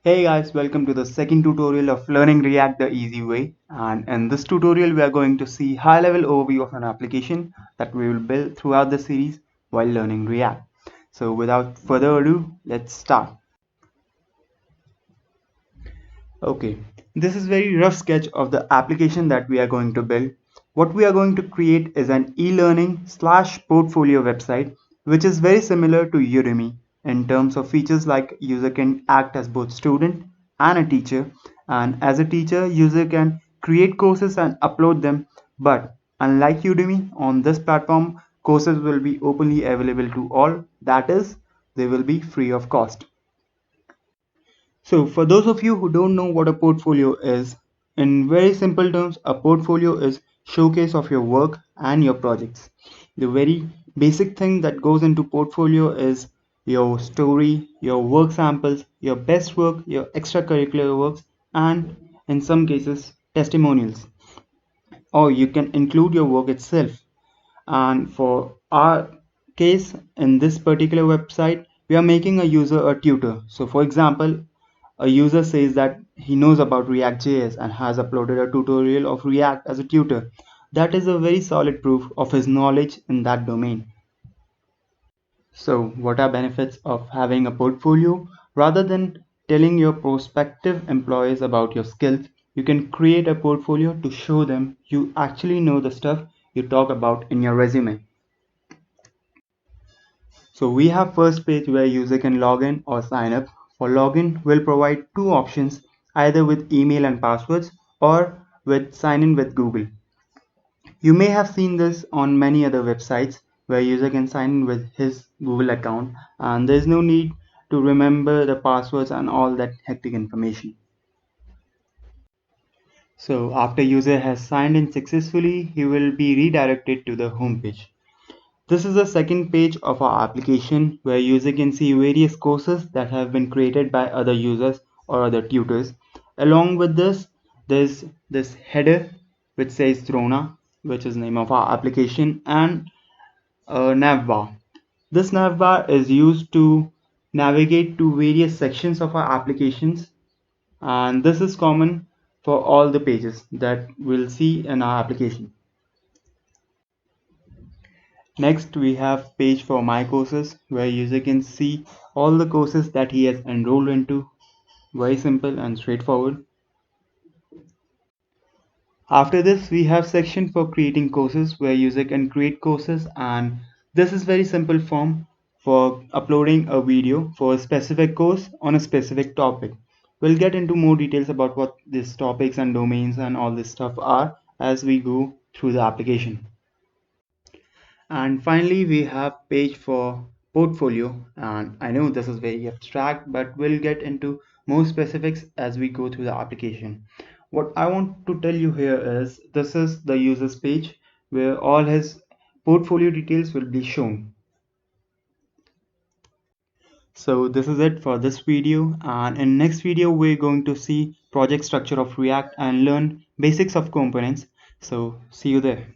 Hey guys, welcome to the second tutorial of Learning React the Easy Way. And in this tutorial, we are going to see high-level overview of an application that we will build throughout the series while learning React. So without further ado, let's start. Okay, this is very rough sketch of the application that we are going to build. What we are going to create is an e-learning slash portfolio website, which is very similar to Udemy in terms of features like user can act as both student and a teacher. And as a teacher, user can create courses and upload them. But unlike Udemy, on this platform, courses will be openly available to all. That is, they will be free of cost. So, for those of you who don't know what a portfolio is, in very simple terms, a portfolio is showcase of your work and your projects. The very basic thing that goes into portfolio is your story, your work samples, your best work, your extracurricular works, and in some cases, testimonials. Or you can include your work itself. And for our case in this particular website, we are making a user a tutor. So for example, a user says that he knows about React.js and has uploaded a tutorial of React as a tutor. That is a very solid proof of his knowledge in that domain. So what are benefits of having a portfolio? Rather than telling your prospective employees about your skills, you can create a portfolio to show them you actually know the stuff you talk about in your resume. So we have first page where user can log in or sign up. For login, we'll provide two options, either with email and passwords or with sign in with Google. You may have seen this on many other websites where user can sign in with his Google account and there's no need to remember the passwords and all that hectic information. So after user has signed in successfully, he will be redirected to the home page. This is the second page of our application where user can see various courses that have been created by other users or other tutors. Along with this, there's this header which says Trona, which is the name of our application, and a navbar. This navbar is used to navigate to various sections of our applications, and this is common for all the pages that we'll see in our application. Next, we have page for my courses where user can see all the courses that he has enrolled into. Very simple and straightforward. After this, we have section for creating courses where user can create courses, and this is very simple form for uploading a video for a specific course on a specific topic. We'll get into more details about what these topics and domains and all this stuff are as we go through the application. And finally, we have page for portfolio. And I know this is very abstract, but we'll get into more specifics as we go through the application. What I want to tell you here is this is the user's page where all his portfolio details will be shown. So this is it for this video, and in next video we're going to see project structure of React and learn basics of components. So see you there.